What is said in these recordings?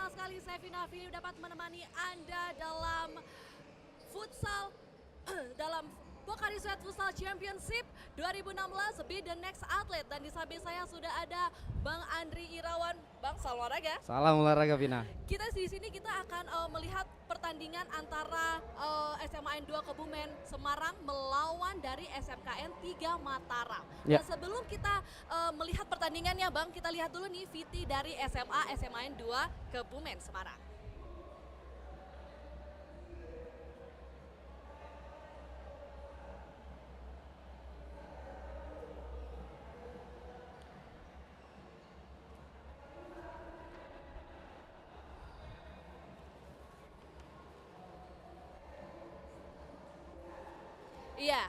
senang sekali saya Vina Vini dapat menemani Anda dalam futsal dalam Pocari Sweat Futsal Championship 2016 Be the Next Athlete, dan di samping saya sudah ada Bang Andri Irawan. Bang, salam olahraga. Salam olahraga, Vina. Kita di sini kita akan melihat pertandingan antara SMAN 2 Kebumen Semarang melawan dari SMKN 3 Mataram. Ya. Dan sebelum kita melihat pertandingannya, Bang, kita lihat dulu nih VT dari SMAN 2 Kebumen Semarang. Iya,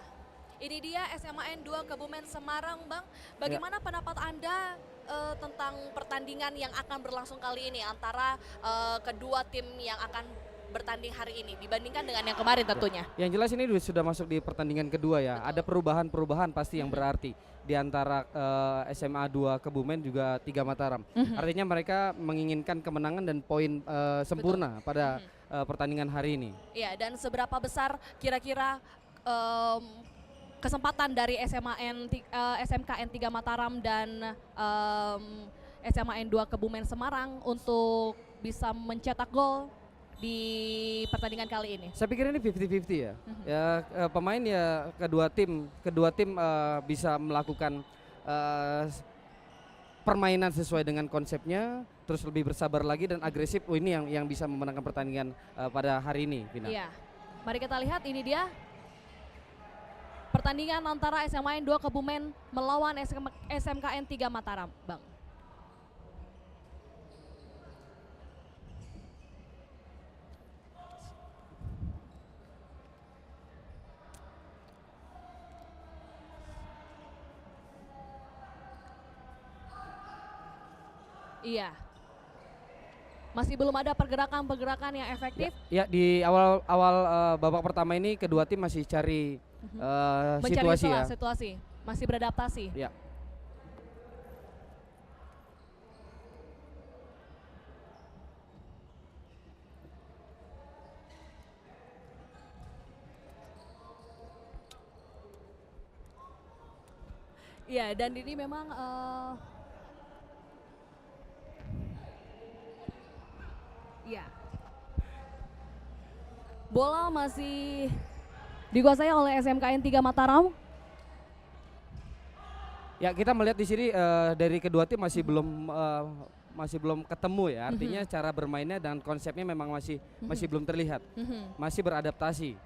ini dia SMAN 2 Kebumen Semarang, Bang. Bagaimana pendapat Anda tentang pertandingan yang akan berlangsung kali ini antara kedua tim yang akan bertanding hari ini dibandingkan dengan yang kemarin tentunya? Yang jelas ini sudah masuk di pertandingan kedua ya. Betul. Ada perubahan-perubahan pasti yang berarti di antara SMA 2 Kebumen juga 3 Mataram. Artinya mereka menginginkan kemenangan dan poin sempurna pada pertandingan hari ini. Iya, dan seberapa besar kira-kira kesempatan dari SMKN 3 Mataram dan SMAN 2 Kebumen Semarang untuk bisa mencetak gol di pertandingan kali ini? Saya pikir ini 50-50 ya. Pemain ya kedua tim bisa melakukan permainan sesuai dengan konsepnya, terus lebih bersabar lagi dan agresif. Ini yang bisa memenangkan pertandingan pada hari ini, Vina. Iya. Mari kita lihat, ini dia pertandingan antara SMAN 2 Kebumen melawan SMKN 3 Mataram, Bang. Iya. Masih belum ada pergerakan-pergerakan yang efektif. Ya, di awal babak pertama ini kedua tim masih cari Mencari situasi ya. situasi, masih beradaptasi. Ya. Iya, dan ini memang ya, bola masih dikuasai oleh SMKN 3 Mataram. Ya, kita melihat di sini dari kedua tim masih belum ketemu ya. Artinya cara bermainnya dan konsepnya memang masih belum terlihat. Masih beradaptasi.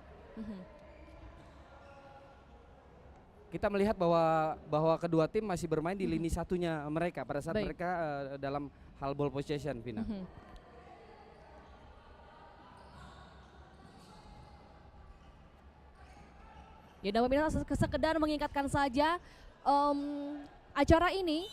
Kita melihat bahwa kedua tim masih bermain di lini satunya mereka pada saat mereka dalam hal ball possession, Vina. Ya, dan pemirsa, sekedar mengingatkan saja, acara ini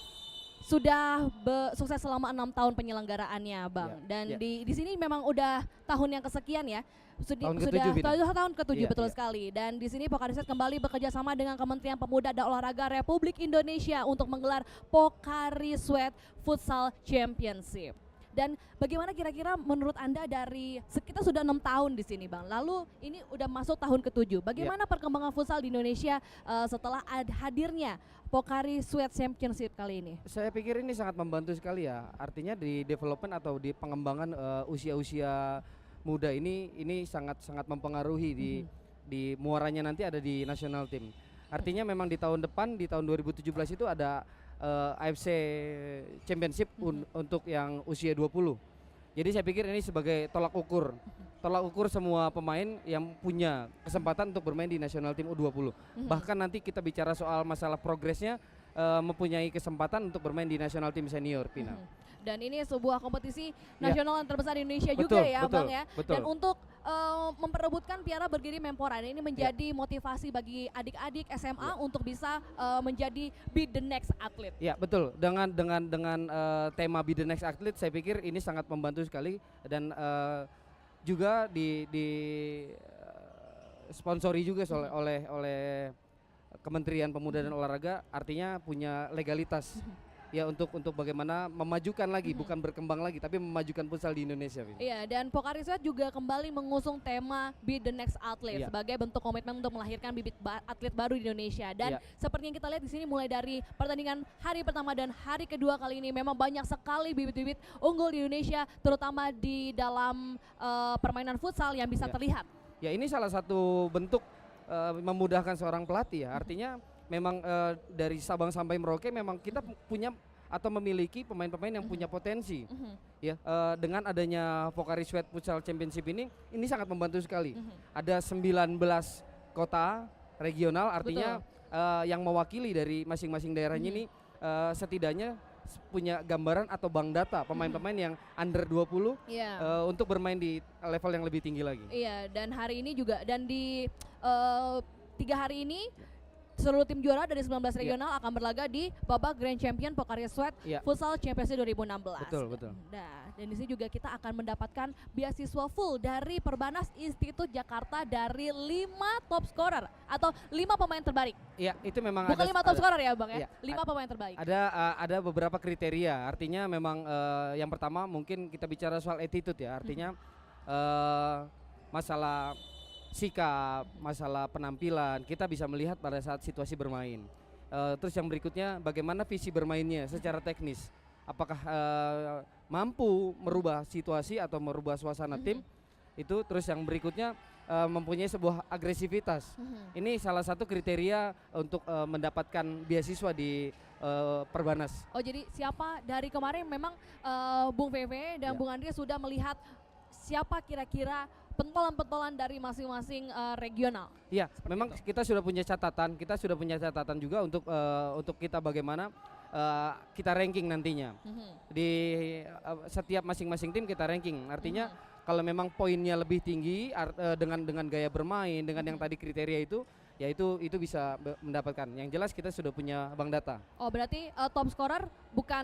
sudah sukses selama 6 tahun penyelenggaraannya, Bang. Ya, Dan ya. di sini memang udah tahun yang kesekian ya. Tahun ke-7, Bina. Tahun ke-7, Iya, betul iya. sekali. Dan di sini Pocari Sweat kembali bekerja sama dengan Kementerian Pemuda dan Olahraga Republik Indonesia untuk menggelar Pocari Sweat Futsal Championship. Dan bagaimana kira-kira menurut Anda dari kita sudah 6 tahun di sini, Bang. Lalu ini udah masuk tahun ke-7. Bagaimana perkembangan futsal di Indonesia setelah hadirnya Pocari Sweat Championship kali ini? Saya pikir ini sangat membantu sekali ya. Artinya di development atau di pengembangan usia-usia muda ini sangat mempengaruhi di muaranya nanti ada di national team. Artinya memang di tahun depan, di tahun 2017 itu ada AFC Championship untuk yang usia 20. Jadi saya pikir ini sebagai tolak ukur semua pemain yang punya kesempatan untuk bermain di national team U20. Bahkan nanti kita bicara soal masalah progresnya, mempunyai kesempatan untuk bermain di national team senior, Pina. Dan ini sebuah kompetisi nasional yang terbesar di Indonesia Betul, juga ya, betul, Bang ya. betul. Dan untuk memperebutkan piala berdiri Menpora ini menjadi motivasi bagi adik-adik SMA untuk bisa menjadi Be the Next Athlete. Ya, betul. Dengan tema Be the Next Athlete, saya pikir ini sangat membantu sekali dan juga di sponsori juga oleh Kementerian Pemuda dan Olahraga, artinya punya legalitas ya untuk bagaimana memajukan lagi, bukan berkembang lagi, tapi memajukan futsal di Indonesia, Vin. Iya, dan Pokari Sweat juga kembali mengusung tema Be the Next Athlete Iya. sebagai bentuk komitmen untuk melahirkan bibit atlet baru di Indonesia. Dan Iya. seperti yang kita lihat di sini mulai dari pertandingan hari pertama dan hari kedua kali ini memang banyak sekali bibit-bibit unggul di Indonesia, terutama di dalam permainan futsal yang bisa Iya. terlihat. Ya ini salah satu bentuk memudahkan seorang pelatih ya. Artinya memang dari Sabang sampai Merauke memang kita punya atau memiliki pemain-pemain yang punya potensi. Ya, dengan adanya Pokari Sweat Futsal Championship ini sangat membantu sekali. Ada 19 kota regional, artinya yang mewakili dari masing-masing daerahnya ini setidaknya punya gambaran atau bank data pemain-pemain yang under 20 Iya. untuk bermain di level yang lebih tinggi lagi. Iya, dan hari ini juga dan di 3 hari ini seluruh tim juara dari 19 regional akan berlaga di babak Grand Champion Pokari Sweat Futsal Championship 2016. Betul. Nah, dan di sini juga kita akan mendapatkan beasiswa full dari Perbanas Institut Jakarta dari 5 top scorer atau 5 pemain terbaik. Iya, itu memang Bukan 5 top scorer ya, Bang ya. Iya. 5 pemain terbaik. Ada beberapa kriteria. Artinya memang yang pertama mungkin kita bicara soal attitude ya. Artinya masalah sikap, masalah penampilan, kita bisa melihat pada saat situasi bermain. Terus yang berikutnya bagaimana visi bermainnya secara teknis. Apakah mampu merubah situasi atau merubah suasana tim. Itu terus yang berikutnya mempunyai sebuah agresivitas. Ini salah satu kriteria untuk mendapatkan beasiswa di Perbanas. Oh, jadi siapa dari kemarin memang Bung VV dan Bung Andri sudah melihat siapa kira-kira pentolan-pentolan dari masing-masing regional. Iya, memang kita sudah punya catatan juga untuk kita bagaimana kita ranking nantinya. Di setiap masing-masing tim kita ranking. Artinya kalau memang poinnya lebih tinggi dengan gaya bermain, dengan yang tadi kriteria itu, ya itu bisa mendapatkan. Yang jelas kita sudah punya bank data. Oh, berarti top scorer bukan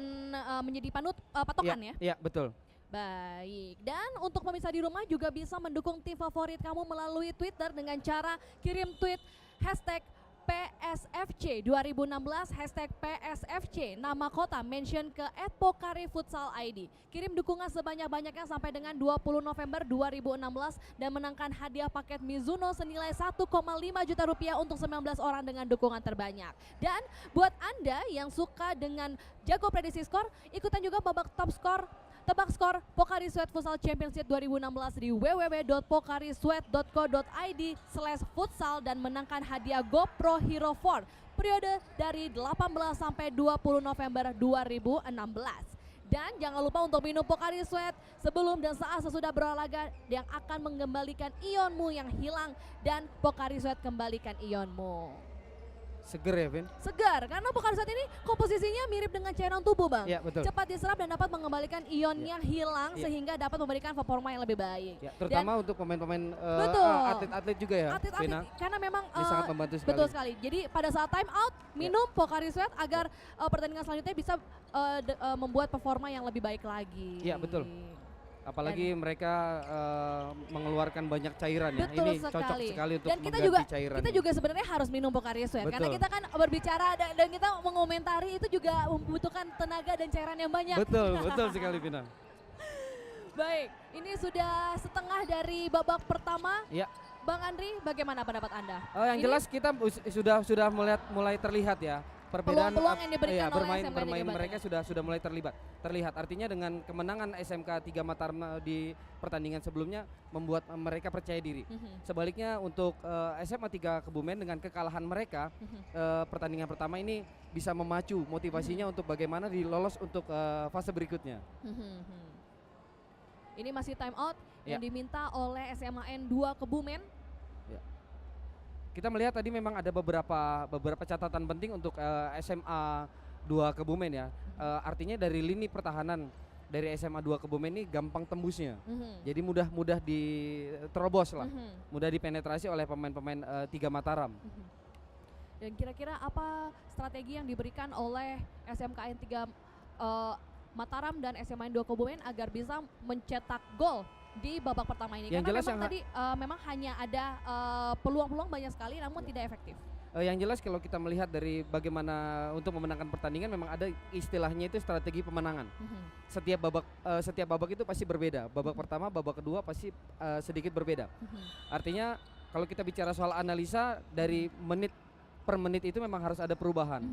menjadi patokan ya? Iya, betul. Baik, dan untuk pemirsa di rumah juga bisa mendukung tim favorit kamu melalui Twitter dengan cara kirim tweet hashtag PSFC 2016 hashtag PSFC nama kota mention ke @PokariFutsalID. Kirim dukungan sebanyak-banyaknya sampai dengan 20 November 2016 dan menangkan hadiah paket Mizuno senilai 1,5 juta rupiah untuk 19 orang dengan dukungan terbanyak. Dan buat Anda yang suka dengan jago prediksi skor, ikutan juga babak top skor tebak skor Pokari Sweat Futsal Championship 2016 di www.pokarisweat.co.id/futsal dan menangkan hadiah GoPro Hero 4 periode dari 18 sampai 20 November 2016. Dan jangan lupa untuk minum Pokari Sweat sebelum dan saat sesudah berolahraga yang akan mengembalikan ionmu yang hilang, dan Pokari Sweat kembalikan ionmu. Seger ya, Vin? Segar, karena Pokari Sweat ini komposisinya mirip dengan cairan tubuh, Bang. Iya, betul. Cepat diserap dan dapat mengembalikan ionnya hilang sehingga dapat memberikan performa yang lebih baik. Ya, terutama untuk pemain-pemain atlet-atlet juga ya, atlet-atlet, Vina. karena memang Ini sangat membantu sekali. betul sekali. Jadi pada saat time out minum Pokari Sweat agar pertandingan selanjutnya bisa membuat performa yang lebih baik lagi. Iya, betul. Apalagi mereka mengeluarkan banyak cairan ya. Betul Ini sekali. cocok sekali untuk Dan mengganti cairan. kita juga sebenarnya harus minum Pokari Sweat karena Betul. kita kan berbicara dan kita mengomentari itu juga membutuhkan tenaga dan cairan yang banyak. Betul sekali, Vina. Baik, ini sudah setengah dari babak pertama. Ya. Bang Andri, bagaimana pendapat Anda? Yang Ini jelas kita sudah mulai terlihat ya perbedaan peluang-peluang yang diberikan oleh bermain SMK bermain 3 mereka sudah mulai terlihat. Artinya dengan kemenangan SMK 3 Mataram di pertandingan sebelumnya membuat mereka percaya diri. Sebaliknya untuk SMA 3 Kebumen dengan kekalahan mereka pertandingan pertama ini bisa memacu motivasinya untuk bagaimana lolos untuk fase berikutnya. Ini masih time out yang diminta oleh SMAN 2 Kebumen. Kita melihat tadi memang ada beberapa catatan penting untuk SMA 2 Kebumen ya. Artinya dari lini pertahanan dari SMA 2 Kebumen ini gampang tembusnya. Jadi mudah diterobos lah. Mudah dipenetrasi oleh pemain-pemain 3 Mataram. Dan kira-kira apa strategi yang diberikan oleh SMKN 3 Mataram dan SMAN 2 Kebumen agar bisa mencetak gol di babak pertama ini? Yang Karena jelas memang tadi memang hanya ada peluang-peluang banyak sekali namun tidak efektif. Yang jelas kalau kita melihat dari bagaimana untuk memenangkan pertandingan memang ada istilahnya itu strategi pemenangan. Setiap babak itu pasti berbeda. Babak pertama, babak kedua pasti sedikit berbeda. Artinya kalau kita bicara soal analisa dari menit per menit itu memang harus ada perubahan.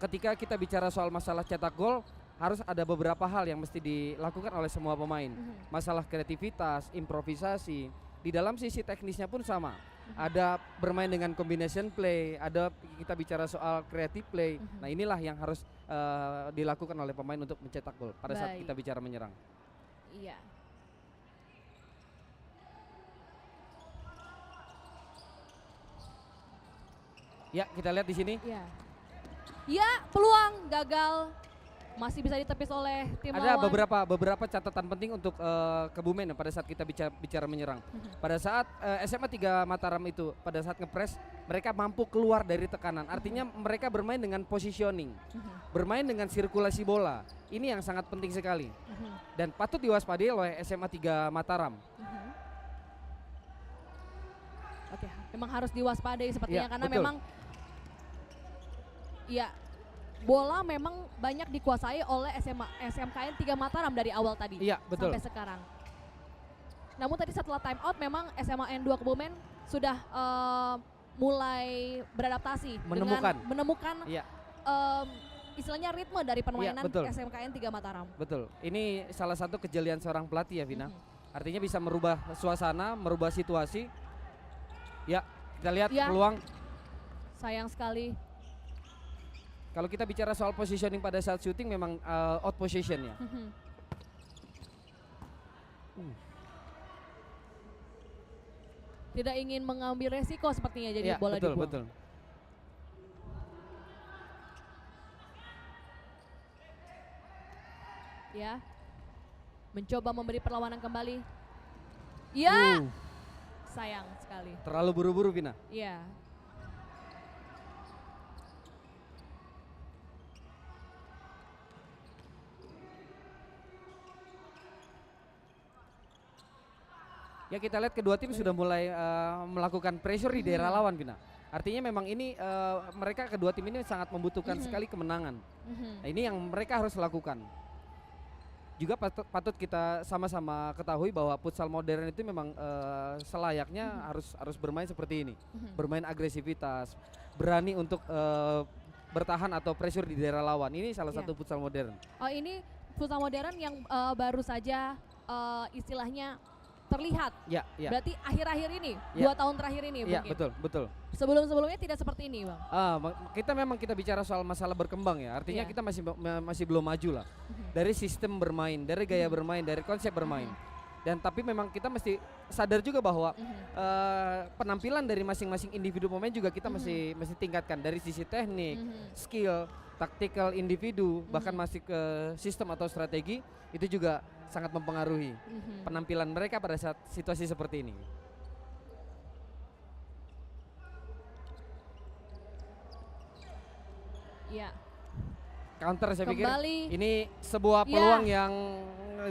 Ketika kita bicara soal masalah cetak gol, harus ada beberapa hal yang mesti dilakukan oleh semua pemain. Masalah kreativitas, improvisasi, di dalam sisi teknisnya pun sama. Ada bermain dengan combination play, ada kita bicara soal creative play. Nah inilah yang harus dilakukan oleh pemain untuk mencetak gol pada saat kita bicara menyerang. Iya. Ya kita lihat di sini. Ya. Ya, peluang gagal masih bisa ditepis oleh tim ada lawan. beberapa catatan penting untuk Kebumen pada saat kita bicara menyerang. Pada saat SMA 3 Mataram itu pada saat ngepres mereka mampu keluar dari tekanan. Artinya mereka bermain dengan positioning. Bermain dengan sirkulasi bola. Ini yang sangat penting sekali. Dan patut diwaspadai oleh SMA 3 Mataram. Oke, memang harus diwaspadai sepertinya Ya, karena betul. memang ya bola memang banyak dikuasai oleh SMKN 3 Mataram dari awal tadi Betul. sampai sekarang. Namun tadi setelah time out memang SMAN 2 Kebumen sudah mulai beradaptasi Menemukan. dengan menemukan istilahnya ritme dari permainan betul. SMKN 3 Mataram. Betul. Ini salah satu kejelian seorang pelatih ya Vina. Artinya bisa merubah suasana, merubah situasi. Ya, kita lihat peluang. Sayang sekali. Kalau kita bicara soal positioning pada saat shooting memang out position ya. Tidak ingin mengambil resiko sepertinya jadi bola betul, dibuang. betul. Ya. Mencoba memberi perlawanan kembali. Ya. Sayang sekali. Terlalu buru-buru Vina. Iya. Ya kita lihat kedua tim sudah mulai melakukan pressure di daerah lawan Vina. Artinya memang ini mereka kedua tim ini sangat membutuhkan sekali kemenangan. Nah, ini yang mereka harus lakukan. Juga patut kita sama-sama ketahui bahwa futsal modern itu memang selayaknya harus bermain seperti ini. Bermain agresivitas, berani untuk bertahan atau pressure di daerah lawan. Ini salah satu futsal modern. Oh, ini futsal modern yang baru saja istilahnya terlihat. Berarti akhir-akhir ini, 2 tahun terakhir ini mungkin. Iya, betul. Sebelum-sebelumnya tidak seperti ini, Bang. Kita bicara soal masalah berkembang ya. Artinya kita masih belum maju lah. Dari sistem bermain, dari gaya bermain, dari konsep bermain. Dan tapi memang kita mesti sadar juga bahwa penampilan dari masing-masing individu pemain juga kita mesti tingkatkan dari sisi teknik, skill, taktikal individu, bahkan masih ke sistem atau strategi itu juga sangat mempengaruhi penampilan mereka pada saat situasi seperti ini. Iya. Counter saya pikir Kembali. ini sebuah peluang yang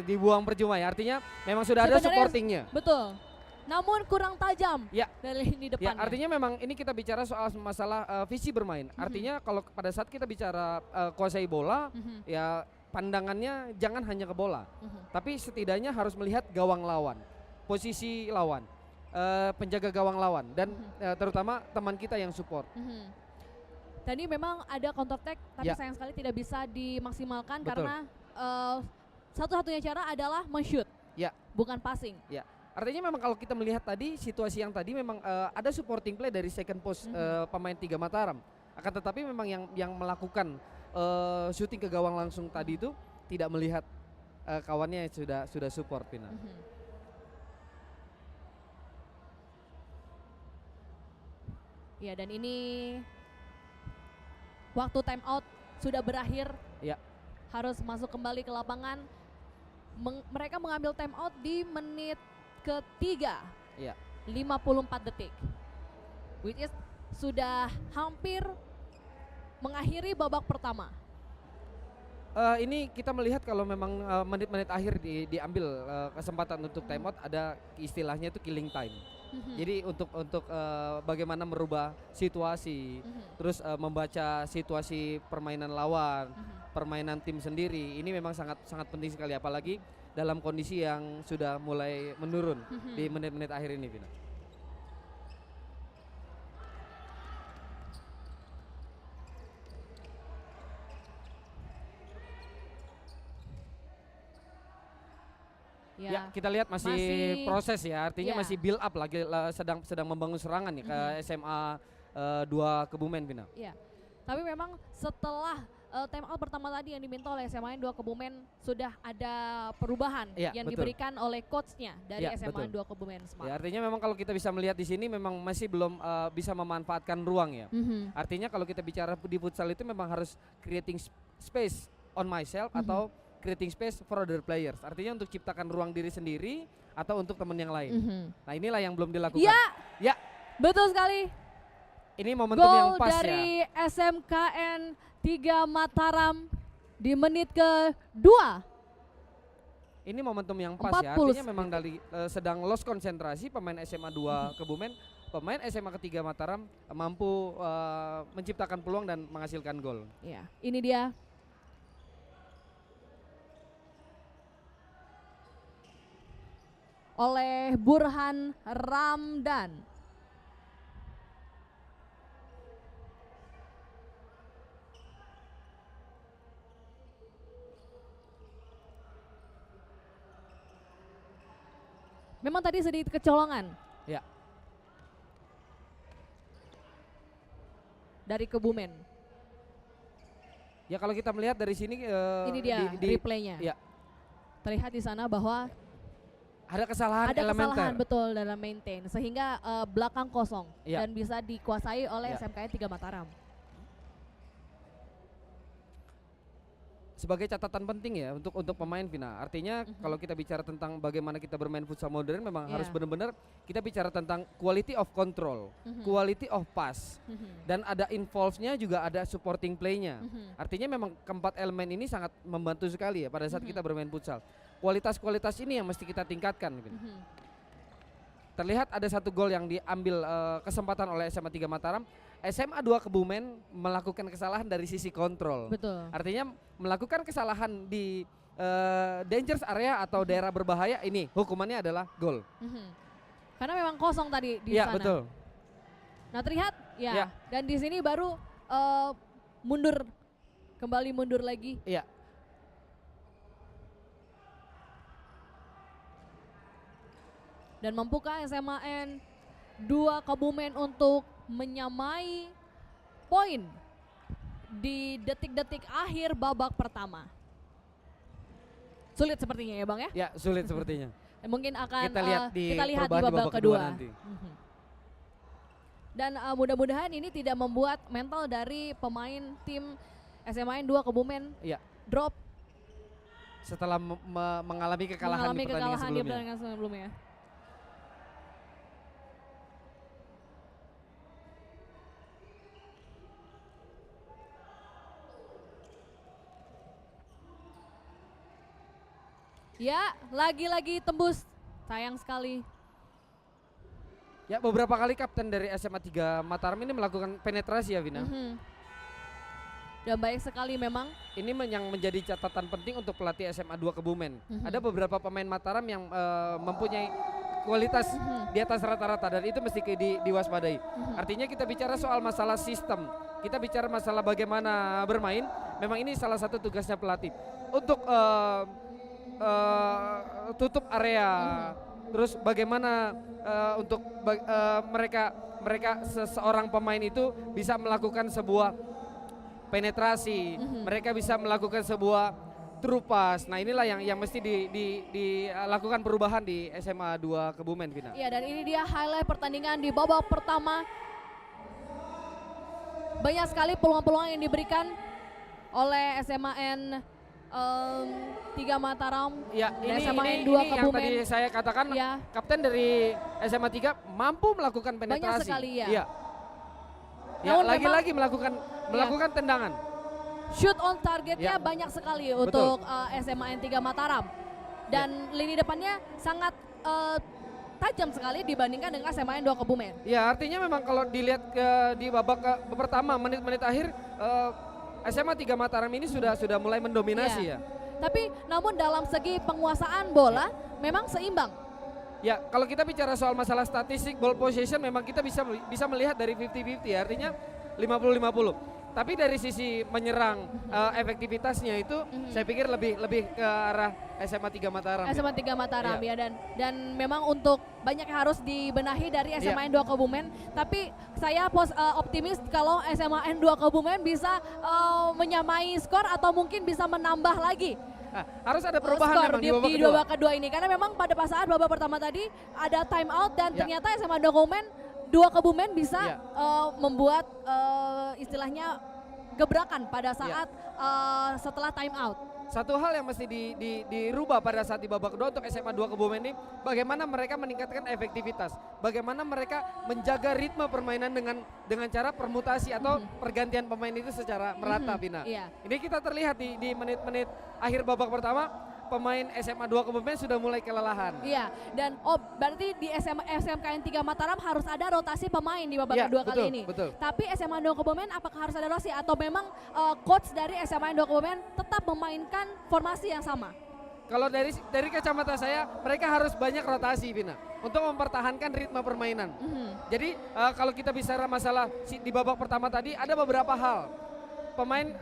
dibuang percuma ya. Artinya memang sudah ada supportingnya. Betul. Namun kurang tajam dari lini depannya. Artinya memang ini kita bicara soal masalah visi bermain. Artinya kalau pada saat kita bicara kuasai bola, ya pandangannya jangan hanya ke bola. Tapi setidaknya harus melihat gawang lawan, posisi lawan, penjaga gawang lawan, dan terutama teman kita yang support. Dan ini memang ada counter attack, tapi sayang sekali tidak bisa dimaksimalkan. Betul. Karena satu-satunya cara adalah men-shoot, bukan passing. Artinya memang kalau kita melihat tadi situasi yang tadi memang ada supporting play dari second post pemain 3 Mataram. Akan tetapi memang yang melakukan shooting ke gawang langsung tadi itu tidak melihat kawannya yang sudah support Pina. Ya, dan ini waktu time out sudah berakhir. Harus masuk kembali ke lapangan. Mereka mengambil time out di menit ketiga. 54 detik. Which is sudah hampir mengakhiri babak pertama. Ini kita melihat kalau memang menit-menit akhir diambil kesempatan untuk time out, ada istilahnya itu killing time. Jadi untuk bagaimana merubah situasi, terus membaca situasi permainan lawan, permainan tim sendiri, ini memang sangat sangat penting sekali, apalagi dalam kondisi yang sudah mulai menurun di menit-menit akhir ini, Vina. Ya, kita lihat masih proses ya, artinya masih build up lagi, sedang membangun serangan nih ke SMA 2 Kebumen, Vina. Iya. Tapi memang setelah time out pertama tadi yang diminta oleh SMA 2 Kebumen, sudah ada perubahan yang diberikan oleh coachnya dari SMA 2 Kebumen Smart. Ya, artinya memang kalau kita bisa melihat di sini memang masih belum bisa memanfaatkan ruang ya. Artinya kalau kita bicara di futsal itu memang harus creating space on myself atau creating space for other players. Artinya untuk ciptakan ruang diri sendiri atau untuk teman yang lain. Nah, inilah yang belum dilakukan. Ya, betul sekali. Ini momentum yang pas dari SMKN 3 Mataram di menit ke-2. Ini momentum yang pas ya, artinya memang dari sedang lost konsentrasi pemain SMA 2 Kebumen, pemain SMA ketiga Mataram mampu menciptakan peluang dan menghasilkan gol. Ya, ini dia. Oleh Burhan Ramdan. Memang tadi sedikit kecolongan. Ya. Dari Kebumen. Ya kalau kita melihat dari sini ini dia replaynya. Ya. Terlihat di sana bahwa ada kesalahan elementer. Betul dalam maintain sehingga belakang kosong dan bisa dikuasai oleh SMKN 3 Mataram. Sebagai catatan penting ya untuk pemain, Vina. Artinya kalau kita bicara tentang bagaimana kita bermain futsal modern, memang harus benar-benar kita bicara tentang quality of control, quality of pass, dan ada involve-nya juga ada supporting play-nya. Artinya memang keempat elemen ini sangat membantu sekali ya pada saat kita bermain futsal. Kualitas ini yang mesti kita tingkatkan. Terlihat ada satu gol yang diambil kesempatan oleh SMA 3 Mataram. SMA 2 Kebumen melakukan kesalahan dari sisi kontrol. Betul. Artinya melakukan kesalahan di dangerous area atau daerah berbahaya, ini hukumannya adalah gol. Karena memang kosong tadi di sana. Betul. Nah, terlihat dan di sini baru kembali mundur lagi. Iya. Dan mampukah SMAN 2 Kebumen untuk menyamai poin di detik-detik akhir babak pertama? Sulit sepertinya ya Bang ya? Ya, sulit sepertinya. Mungkin akan kita lihat di babak kedua nanti. Dan mudah-mudahan ini tidak membuat mental dari pemain tim SMAN 2 Kebumen drop setelah mengalami kekalahan di pertandingan sebelumnya. Ya, lagi-lagi tembus. Sayang sekali. Ya, beberapa kali kapten dari SMA 3 Mataram ini melakukan penetrasi ya, Vina. Dan baik sekali memang. Ini yang menjadi catatan penting untuk pelatih SMA 2 Kebumen. Ada beberapa pemain Mataram yang mempunyai kualitas di atas rata-rata dan itu mesti diwaspadai. Artinya kita bicara soal masalah sistem, kita bicara masalah bagaimana bermain, memang ini salah satu tugasnya pelatih. Untuk tutup area, terus bagaimana untuk mereka seorang pemain itu bisa melakukan sebuah penetrasi, mereka bisa melakukan sebuah true pass. Nah, inilah yang mesti dilakukan perubahan di SMA 2 Kebumen, Vina. Iya, dan ini dia highlight pertandingan di babak pertama. Banyak sekali peluang-peluang yang diberikan oleh SMAN 3 Mataram, ini 2 Kebumen. Yang tadi saya katakan, kapten dari SMA 3 mampu melakukan penetrasi. Banyak sekali lagi-lagi melakukan tendangan. shoot on targetnya Ya. banyak sekali untuk SMA N3 Mataram. Dan lini depannya sangat tajam sekali dibandingkan dengan SMA N2 Kebumen. Ya, artinya memang kalau dilihat di babak pertama menit-menit akhir SMA 3 Mataram ini sudah mulai mendominasi ya. Tapi namun dalam segi penguasaan bola memang seimbang. Ya, kalau kita bicara soal masalah statistik ball possession memang kita bisa melihat dari 50-50 ya, artinya 50-50. Tapi dari sisi menyerang efektivitasnya itu saya pikir lebih ke arah SMA 3 Mataram. SMA 3 Mataram ya, dan memang untuk banyak yang harus dibenahi dari SMA N2 Kebumen, tapi saya optimis kalau SMA N2 Kebumen bisa menyamai skor atau mungkin bisa menambah lagi. Nah, harus ada perubahan skor memang di babak kedua ini, karena memang pada saat babak pertama tadi ada time out dan ternyata SMA 2 Kebumen bisa membuat istilahnya gebrakan pada saat setelah time out. Satu hal yang mesti dirubah pada saat di babak kedua untuk SMA 2 Kebumen ini, bagaimana mereka meningkatkan efektivitas, bagaimana mereka menjaga ritme permainan dengan cara permutasi atau pergantian pemain itu secara merata, Vina. Ini kita terlihat di menit-menit akhir babak pertama, pemain SMA 2 Kebumen sudah mulai kelelahan. Iya, dan berarti di SMKN 3 Mataram harus ada rotasi pemain di babak kedua kali ini. Betul. Tapi SMA 2 Kebumen apakah harus ada rotasi atau memang coach dari SMA 2 Kebumen tetap memainkan formasi yang sama? Kalau dari kacamata saya, mereka harus banyak rotasi, Vina, untuk mempertahankan ritme permainan. Jadi kalau kita bicara masalah di babak pertama tadi, ada beberapa hal. Pemain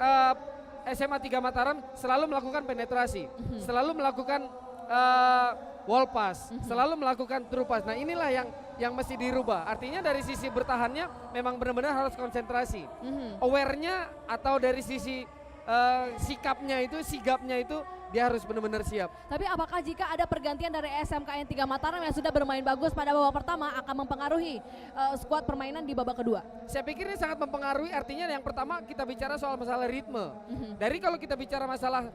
SMA 3 Mataram selalu melakukan penetrasi, selalu melakukan wall pass, selalu melakukan true pass. Nah, inilah yang mesti dirubah. Artinya dari sisi bertahannya memang benar-benar harus konsentrasi. Aware-nya atau dari sisi sigapnya itu dia harus benar-benar siap. Tapi apakah jika ada pergantian dari SMKN 3 Mataram yang sudah bermain bagus pada babak pertama akan mempengaruhi skuad permainan di babak kedua? Saya pikir ini sangat mempengaruhi, artinya yang pertama kita bicara soal masalah ritme. Dari kalau kita bicara masalah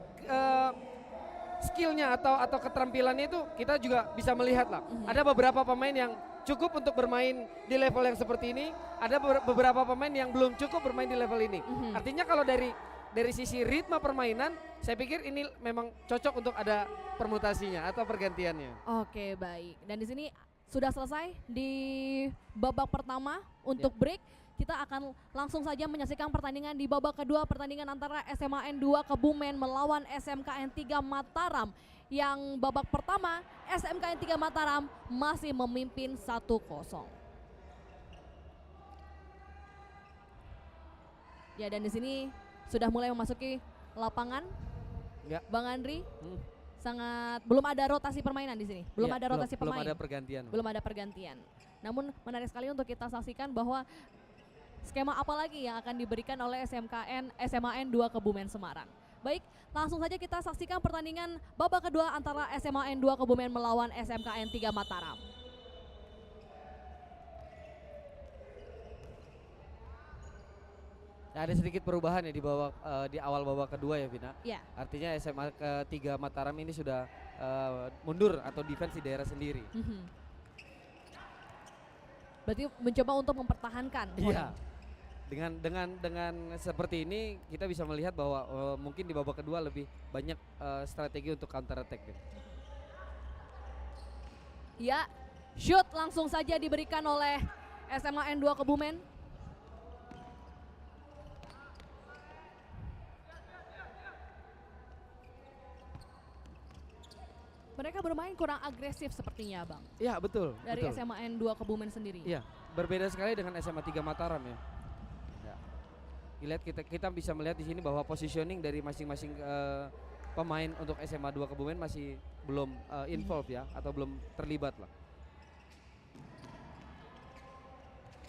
skillnya atau keterampilannya itu kita juga bisa melihat lah. Ada beberapa pemain yang cukup untuk bermain di level yang seperti ini, ada beberapa pemain yang belum cukup bermain di level ini. Artinya kalau dari sisi ritme permainan, saya pikir ini memang cocok untuk ada permutasinya atau pergantiannya. Oke, baik. Dan di sini sudah selesai di babak pertama untuk break. Kita akan langsung saja menyaksikan pertandingan di babak kedua, pertandingan antara SMA N2 Kebumen melawan SMKN 3 Mataram. Yang babak pertama SMKN 3 Mataram masih memimpin 1-0. Ya, dan di sini sudah mulai memasuki lapangan. Bang Andri, belum ada rotasi permainan di sini. Belum ada rotasi pemain. Belum ada pergantian. Belum ada pergantian. Namun menarik sekali untuk kita saksikan bahwa skema apa lagi yang akan diberikan oleh SMAN 2 Kebumen Semarang. Baik, langsung saja kita saksikan pertandingan babak kedua antara SMAN 2 Kebumen melawan SMKN 3 Mataram. Ada sedikit perubahan ya di awal babak kedua ya, Vina. Iya. Artinya SMA ke-3 Mataram ini sudah mundur atau defense di daerah sendiri. Berarti mencoba untuk mempertahankan. Iya. Dengan seperti ini kita bisa melihat bahwa mungkin di babak kedua lebih banyak strategi untuk counter attack. Ya, shoot langsung saja diberikan oleh SMAN 2 Kebumen. Mereka bermain kurang agresif sepertinya, Bang. Iya, betul. Dari betul. SMAN 2 Kebumen sendiri. Iya, berbeda sekali dengan SMA 3 Mataram ya. Dilihat kita bisa melihat di sini bahwa positioning dari masing-masing pemain untuk SMA 2 Kebumen masih belum involved ya, atau belum terlibat lah.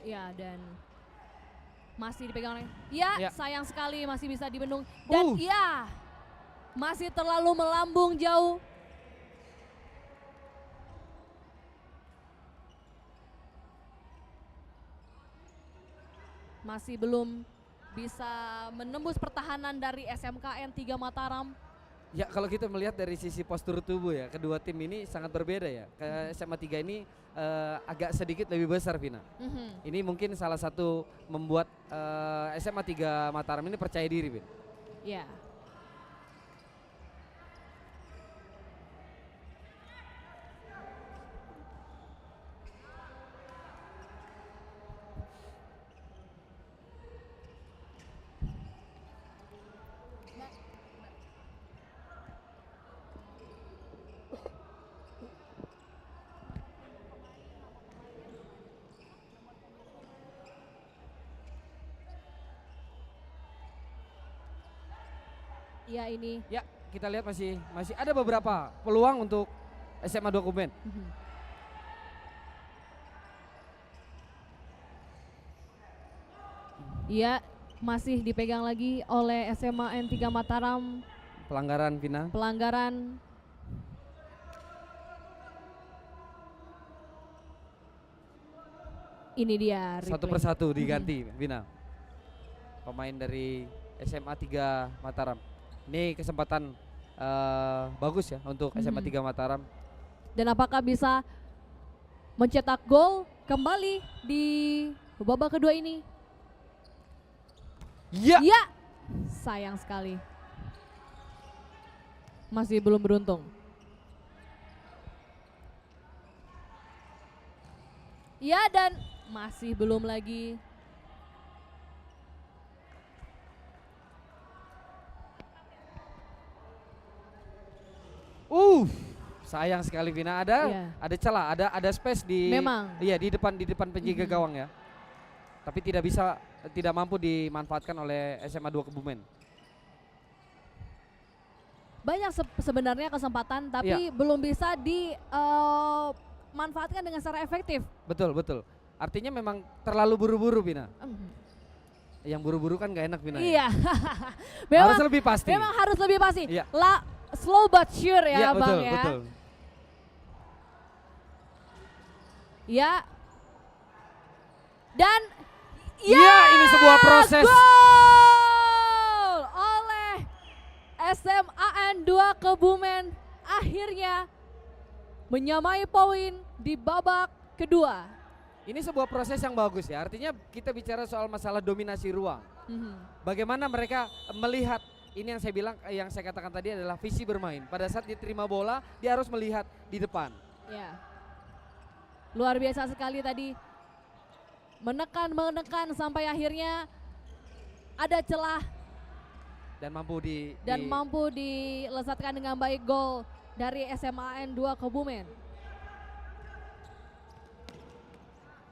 Ya, dan masih dipegang oleh sayang sekali masih bisa dibendung. Dan masih terlalu melambung jauh. Masih belum bisa menembus pertahanan dari SMKN 3 Mataram. Ya, kalau kita melihat dari sisi postur tubuh ya, kedua tim ini sangat berbeda ya. SMA 3 ini agak sedikit lebih besar, Vina. Ini mungkin salah satu membuat SMA 3 Mataram ini percaya diri, Vin. Ya. Ya ini. Ya, kita lihat masih masih ada beberapa peluang untuk SMA 2 Kebumen. Mhm. Ya, masih dipegang lagi oleh SMA N3 Mataram, Pelanggaran Vina. pelanggaran. Ini dia Satu replay. persatu diganti Vina. Pemain dari SMA 3 Mataram. Ini kesempatan bagus ya untuk SMA 3 Mataram. Dan apakah bisa mencetak gol kembali di babak kedua ini? Ya. Ya, sayang sekali. Masih belum beruntung. Ya, dan masih belum lagi. Sayang sekali Vina, Iya. ada celah, ada space di Memang. iya di depan penjaga gawang ya. Tapi tidak mampu dimanfaatkan oleh SMA 2 Kebumen. Banyak sebenarnya kesempatan tapi belum bisa dimanfaatkan dengan secara efektif. Betul, betul. Artinya memang terlalu buru-buru Vina. Yang buru-buru kan gak enak Vina. Iya. Harus lebih pasti. Memang harus lebih pasti. Iya. Slow but sure ya, Iya, Bang betul, ya. betul. Ya. Dan ya, ini sebuah proses. Gol oleh SMAN 2 Kebumen akhirnya menyamai poin di babak kedua. Ini sebuah proses yang bagus ya. Artinya kita bicara soal masalah dominasi ruang. Bagaimana mereka melihat, ini yang saya bilang, yang saya katakan tadi adalah visi bermain. Pada saat diterima bola, dia harus melihat di depan. Ya. Luar biasa sekali tadi. Menekan sampai akhirnya ada celah Dan mampu mampu dilesatkan dengan baik gol dari SMAN 2 Kebumen.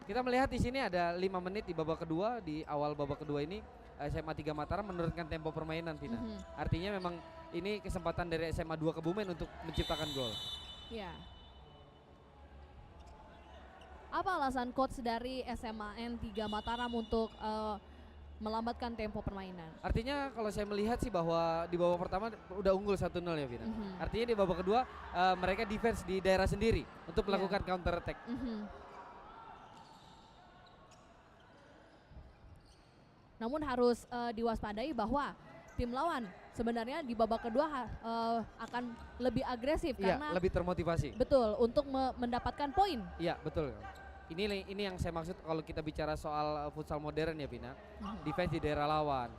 Kita melihat di sini ada 5 menit di babak kedua, di awal babak kedua ini SMA 3 Mataram menurunkan tempo permainan Vina. Artinya memang ini kesempatan dari SMA 2 Kebumen untuk menciptakan gol. Ya. Apa alasan coach dari SMAN 3 Mataram untuk melambatkan tempo permainan? Artinya kalau saya melihat sih bahwa di babak pertama udah unggul 1-0 ya Vina. Artinya di babak kedua mereka defense di daerah sendiri untuk melakukan counter attack. Namun harus diwaspadai bahwa tim lawan sebenarnya di babak kedua akan lebih agresif karena lebih termotivasi. Betul, untuk mendapatkan poin. Iya, betul. Ini yang saya maksud kalau kita bicara soal futsal modern ya Vina. Defense di daerah lawan.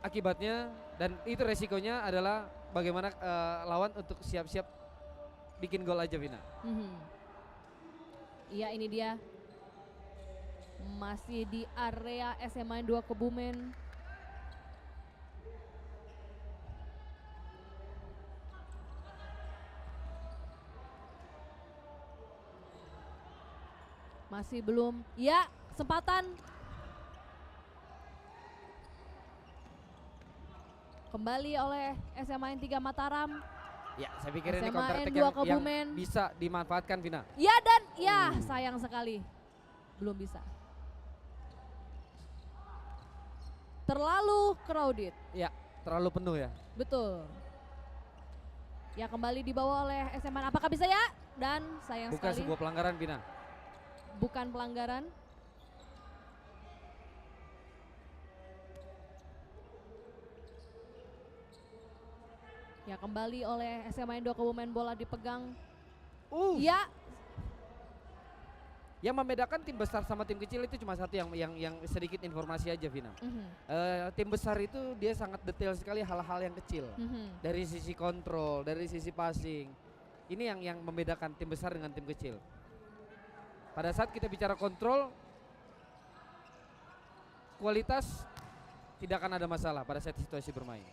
Akibatnya dan itu resikonya adalah bagaimana lawan untuk siap-siap bikin gol aja Vina. Iya, ini dia. Masih di area SMA 2 Kebumen. Masih belum. Ya, kesempatan. Kembali oleh SMAN 3 Mataram. Ya, saya pikir ini SMAN counter attack 2 yang Kebumen. bisa dimanfaatkan Vina. Ya, dan sayang sekali. Belum bisa. Terlalu crowded. Ya, terlalu penuh ya. Betul. Ya, kembali dibawa oleh SMAN. Apakah bisa ya? Dan sayang Bukan sekali. sebuah pelanggaran Vina. Bukan pelanggaran. Ya, kembali oleh SMAN 2 Kebumen, bola dipegang. Ya. Yang membedakan tim besar sama tim kecil itu cuma satu yang sedikit informasi aja Vina. Tim besar itu dia sangat detail sekali hal-hal yang kecil. Dari sisi kontrol, dari sisi passing. Ini yang membedakan tim besar dengan tim kecil. Pada saat kita bicara kontrol, kualitas tidak akan ada masalah pada saat situasi bermain.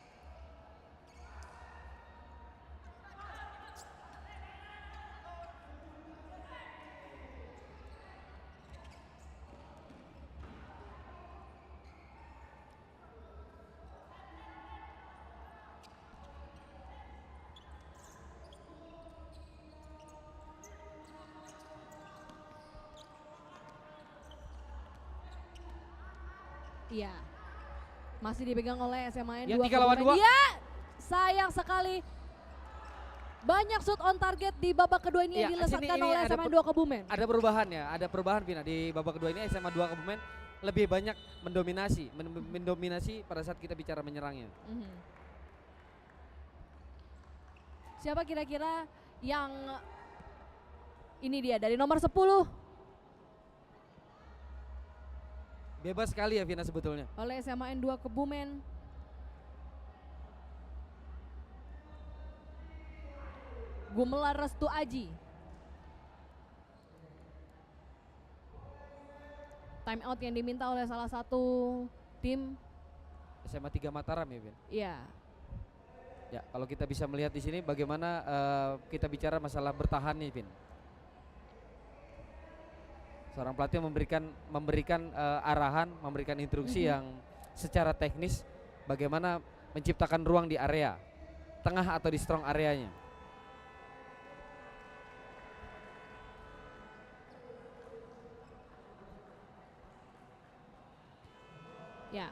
Iya. Masih dipegang oleh SMA Ya, 2 3 lawan Kebumen. 2. Ya, sayang sekali. Banyak shoot on target di babak kedua ini yang Ya, dilesatkan ini oleh ada SMA 2 Kebumen. Ada perubahan ya, ada perubahan Vina di babak kedua ini SMA 2 Kebumen lebih banyak mendominasi pada saat kita bicara menyerangnya. Siapa kira-kira yang ini dia dari nomor 10 Bebas sekali ya Vina sebetulnya. oleh SMA 2 Kebumen. Gumelar Restu Aji. Time out yang diminta oleh salah satu tim. SMA 3 Mataram ya Vin. Iya. Ya, kalau kita bisa melihat di sini bagaimana kita bicara masalah bertahan nih Vin. Seorang pelatih memberikan arahan, memberikan instruksi yang secara teknis bagaimana menciptakan ruang di area tengah atau di strong areanya. Ya.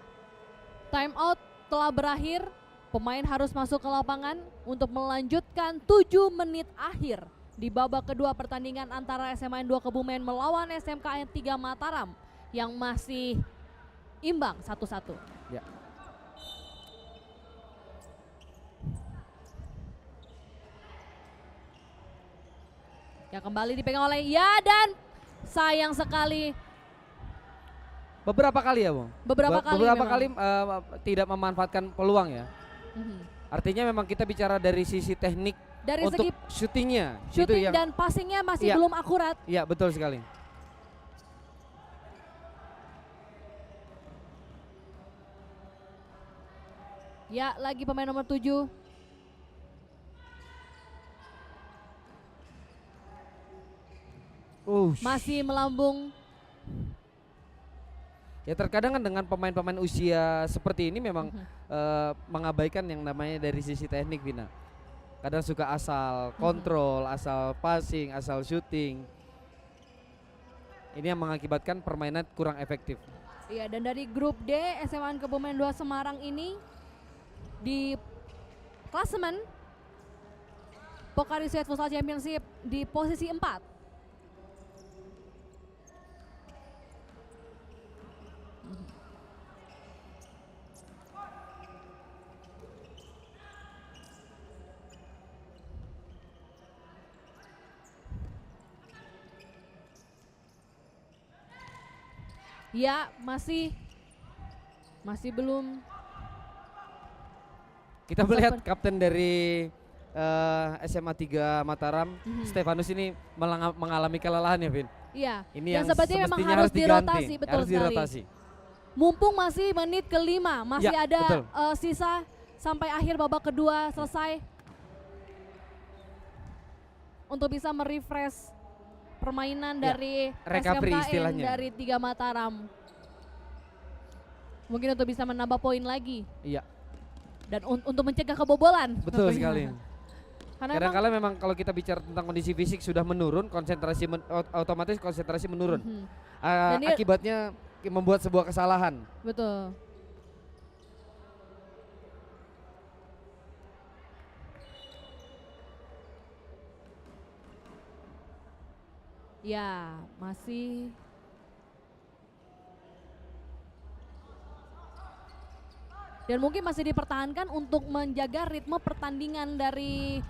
Time out telah berakhir. Pemain harus masuk ke lapangan untuk melanjutkan 7 menit akhir di babak kedua pertandingan antara SMA 2 Kebumen melawan SMK 3 Mataram yang masih imbang 1-1. Ya. Ya, kembali dipegang oleh dan sayang sekali Beberapa kali ya Bung. beberapa kali tidak memanfaatkan peluang ya. Artinya memang kita bicara dari sisi teknik dari untuk segi syutingnya. shooting itu yang, dan passingnya masih Iya. belum akurat. ya betul sekali. Ya, lagi pemain nomor 7. Masih melambung. Ya terkadang kan dengan pemain-pemain usia seperti ini memang mengabaikan yang namanya dari sisi teknik Vina. Kadang suka asal kontrol, asal passing, asal shooting. Ini yang mengakibatkan permainan kurang efektif. Iya, dan dari grup D SMA Kebumen 2 Semarang ini di klasemen Pocari Sweat Futsal Championship di posisi 4. Ya, masih belum. Kita melihat kapten dari SMA 3 Mataram, Stefanus ini mengalami kelelahan ya Vin. Iya. Ini Dan yang sepertinya memang semestinya harus diganti, dirotasi, betul harus sekali. dirotasi. Mumpung masih menit ke-5, masih Ya, ada betul. sisa sampai akhir babak kedua selesai. Untuk bisa merefresh permainan Ya, dari recovery SMKN istilahnya. dari 3 Mataram. Mungkin untuk bisa menambah poin lagi. Iya, Dan untuk mencegah kebobolan. betul tentunya. sekali. Karena emang, Kadang-kala memang kalau kita bicara tentang kondisi fisik sudah menurun, konsentrasi otomatis konsentrasi menurun. Dan dia- Akibatnya membuat sebuah kesalahan. betul. Ya, masih dan mungkin masih dipertahankan untuk menjaga ritme pertandingan dari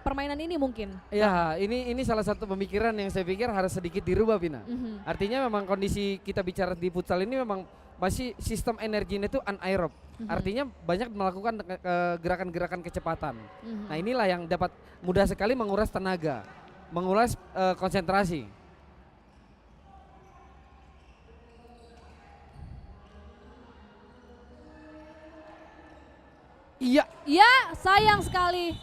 permainan ini mungkin. Ya, ini salah satu pemikiran yang saya pikir harus sedikit dirubah, Vina. Mhm. Artinya memang kondisi kita bicara di futsal ini memang masih sistem energinya itu anaerob. Mhm. Artinya banyak melakukan gerakan-gerakan kecepatan. Mhm. Nah, inilah yang dapat mudah sekali menguras tenaga, menguras konsentrasi. Iya, Ya, sayang sekali.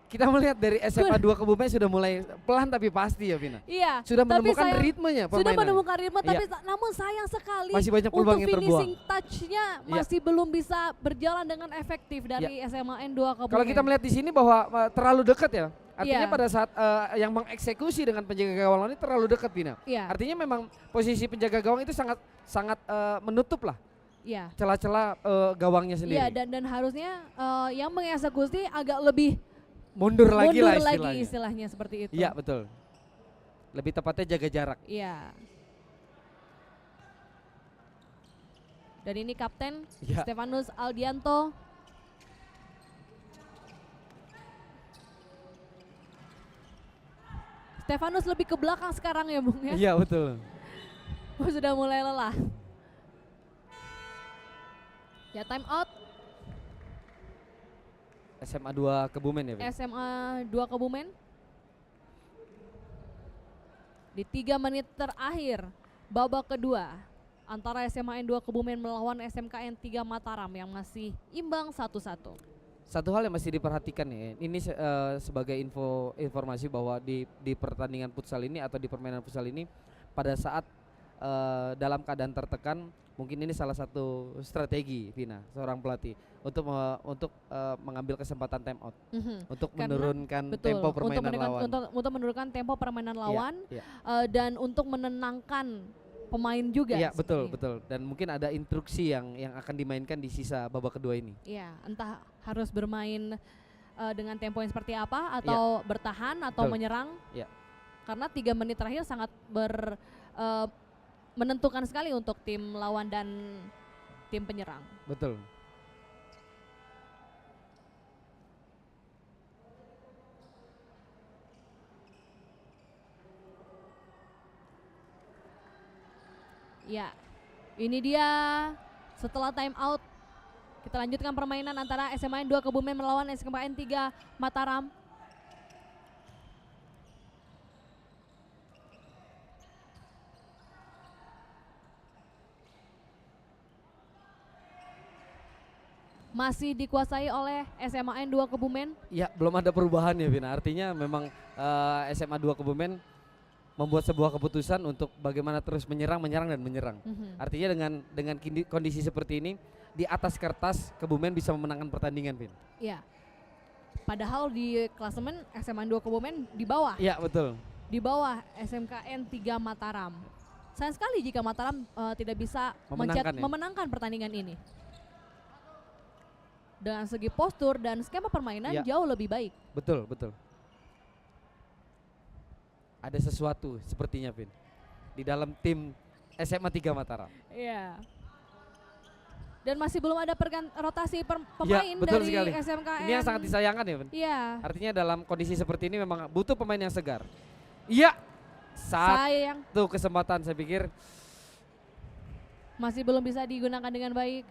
kita melihat dari SMA 2 Kebumen sudah mulai pelan tapi pasti ya, Vina. Iya. Sudah tapi menemukan sayang- ritmenya Sudah permainannya. menemukan ritme, tapi Iya. namun sayang sekali Masih banyak peluang untuk yang terbuang. finishing touch-nya Iya. masih belum bisa berjalan dengan efektif dari SMA N2 Kebumen. Kalau kita melihat di sini bahwa terlalu dekat ya. Artinya Iya. pada saat yang mengeksekusi dengan penjaga gawang ini terlalu dekat, Vina. Iya, Artinya memang posisi penjaga gawang itu sangat menutup lah iya. celah-celah gawangnya sendiri. Iya, dan harusnya yang mengeksekusi agak lebih Mundur lagi lah mundur lagi istilahnya. istilahnya seperti itu. Iya, betul. Lebih tepatnya jaga jarak. Iya. Dan ini Kapten Iya. Stefanus Aldianto. Stefanus lebih ke belakang sekarang ya Bung ya. Iya, betul. Sudah mulai lelah. Ya time out SMA 2 Kebumen ya, Vina. SMA 2 Kebumen. Di 3 menit terakhir babak kedua antara SMA N2 Kebumen melawan SMKN 3 Mataram yang masih imbang 1-1. Satu hal yang masih diperhatikan ya, ini sebagai informasi bahwa di pertandingan futsal ini atau di permainan futsal ini pada saat dalam keadaan tertekan, mungkin ini salah satu strategi Vina seorang pelatih untuk mengambil kesempatan time out, untuk Karena- menurunkan Betul, tempo permainan lawan. untuk menurunkan tempo permainan lawan Iya. dan untuk menenangkan pemain juga. Iya, betul, seperti- betul. Dan mungkin ada instruksi yang akan dimainkan di sisa babak kedua ini. Iya, entah harus bermain dengan tempo yang seperti apa atau bertahan atau Betul. menyerang. Iya. Karena 3 menit terakhir sangat menentukan sekali untuk tim lawan dan tim penyerang. Betul. Ya, ini dia setelah time out. Kita lanjutkan permainan antara SMA N2 Kebumen melawan SMKN 3 Mataram. Masih dikuasai oleh SMA N2 Kebumen. Ya, belum ada perubahan ya, Vina. Artinya memang SMA 2 Kebumen membuat sebuah keputusan untuk bagaimana terus menyerang dan menyerang. Artinya dengan kondisi seperti ini, di atas kertas Kebumen bisa memenangkan pertandingan, Vin. Ya. Padahal di klasemen SMA N2 Kebumen di bawah. Iya, betul. Di bawah SMKN 3 Mataram. Sayang sekali jika Mataram tidak bisa memenangkan pertandingan ini. Dengan segi postur dan skema permainan Ya. jauh lebih baik. Betul, betul. Ada sesuatu sepertinya, Vin, di dalam tim SMA 3 Mataram. Iya. Dan masih belum ada rotasi pemain Ya, betul dari sekali. SMKN. Ini yang sangat disayangkan ya, Vin. Iya. Artinya dalam kondisi seperti ini memang butuh pemain yang segar. Iya, Sayang satu kesempatan saya pikir. masih belum bisa digunakan dengan baik.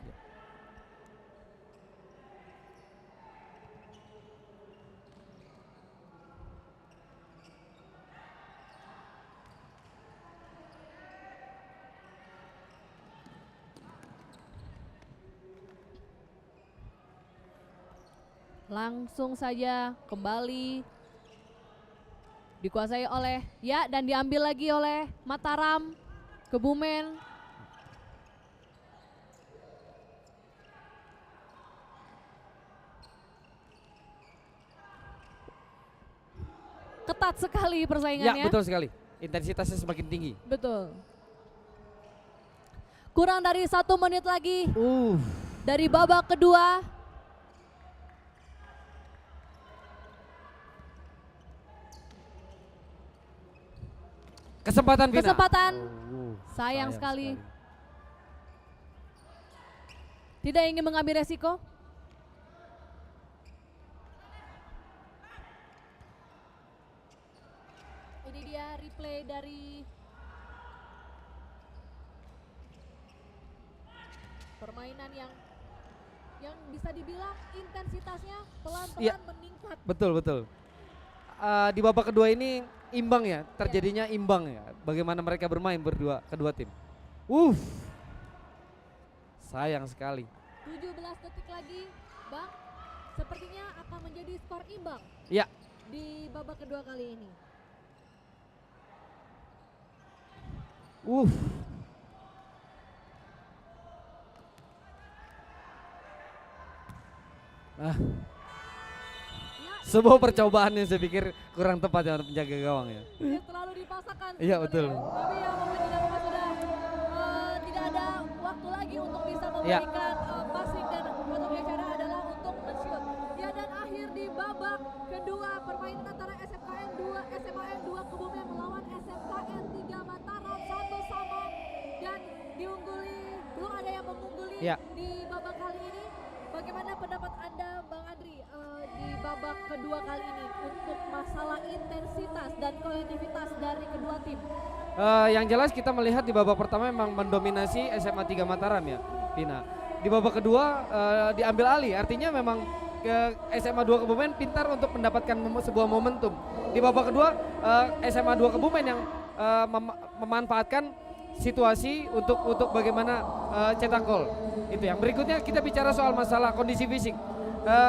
Langsung saja kembali dikuasai oleh dan diambil lagi oleh Mataram Kebumen. Ketat sekali Ya, persaingannya. betul sekali. Intensitasnya semakin tinggi. Betul. Kurang dari 1 menit lagi dari babak kedua. Kesempatan, Vina. Kesempatan. Oh, Sayang sekali. Tidak ingin mengambil resiko. mulai dari permainan yang bisa dibilang intensitasnya pelan-pelan Iya. meningkat. Betul betul. Di babak kedua ini imbang ya, terjadinya imbang ya. Bagaimana mereka bermain berdua, kedua tim. Sayang sekali. 17 detik lagi, Bang. Sepertinya akan menjadi skor imbang. Ya. Di babak kedua kali ini. Ah, Ya, sebuah percobaan yang saya pikir kurang tepat ya untuk penjaga gawang ya. yang selalu dipaksakan. Iya, sebenarnya. betul. Tapi yang momen dinamika sudah tidak ada waktu lagi untuk bisa Iya. memberikan passing dan satu-satunya cara adalah untuk men-shoot. Ya, dan akhir di babak kedua permainan antara SMKN 2 Kebumen melawan SMKN 3 Mataram satu sama dan diungguli, belum ada yang mengungguli Iya. di babak kali ini. Bagaimana pendapat Anda, Bang Andri, di babak kedua kali ini untuk masalah intensitas dan kolektivitas dari kedua tim? Yang jelas kita melihat di babak pertama memang mendominasi SMA 3 Mataram ya, Vina. Di babak kedua diambil alih, artinya memang ke SMA 2 Kebumen pintar untuk mendapatkan sebuah momentum. Di babak kedua SMA 2 Kebumen yang memanfaatkan situasi untuk bagaimana cetak gol. Itu yang berikutnya kita bicara soal masalah kondisi fisik.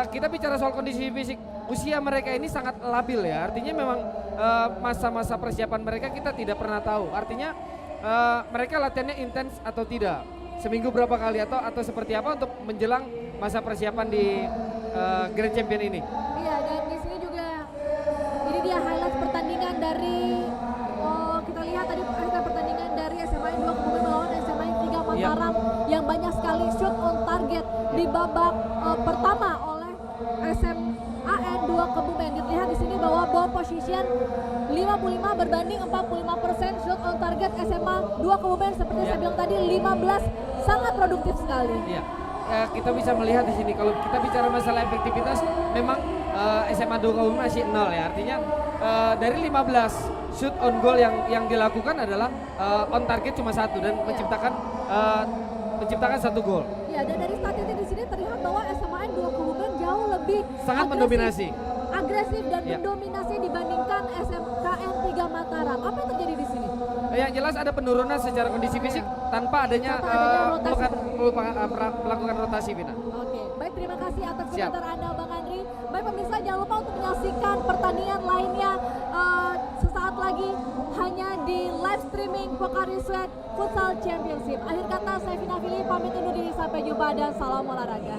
Kita bicara soal kondisi fisik, usia mereka ini sangat labil ya. Artinya memang masa-masa persiapan mereka kita tidak pernah tahu. Artinya mereka latihannya intens atau tidak, seminggu berapa kali atau seperti apa untuk menjelang masa persiapan di Grand Champion ini. Iya, dan di sini juga ini dia highlight pertandingan dari kita lihat tadi highlight pertandingan dari SMA 2 Kebumen melawan SMA 3 Mataram yang banyak sekali shoot on target di babak pertama oleh SMAN 2 Kebumen. Dilihat di sini bahwa ball position 55 berbanding 45% shoot on target SMA 2 Kebumen seperti saya bilang tadi 15 sangat produktif sekali. Iya. Kita bisa melihat di sini kalau kita bicara masalah efektivitas memang SMA 2 Kebumen masih 0 ya. Artinya dari 15 shoot on goal yang dilakukan adalah on target cuma satu dan menciptakan satu gol. Ya, dan dari statistik di sini terlihat bahwa SMAN 2 Kebumen jauh lebih Sangat mendominasi. agresif dan Ya. mendominasi dibandingkan SMKN 3 Mataram. Apa yang terjadi di sini? Yang jelas ada penurunan secara kondisi fisik tanpa adanya melakukan rotasi, Vina. Oke, baik, terima kasih atas Siap. komentar Anda, Bang Andri. Baik pemirsa, jangan lupa untuk menyaksikan pertandingan lainnya sesaat lagi hanya di live streaming Pocari Sweat Futsal Championship. Akhir kata, saya Vina Fili pamit undur diri, sampai jumpa dan salam olahraga.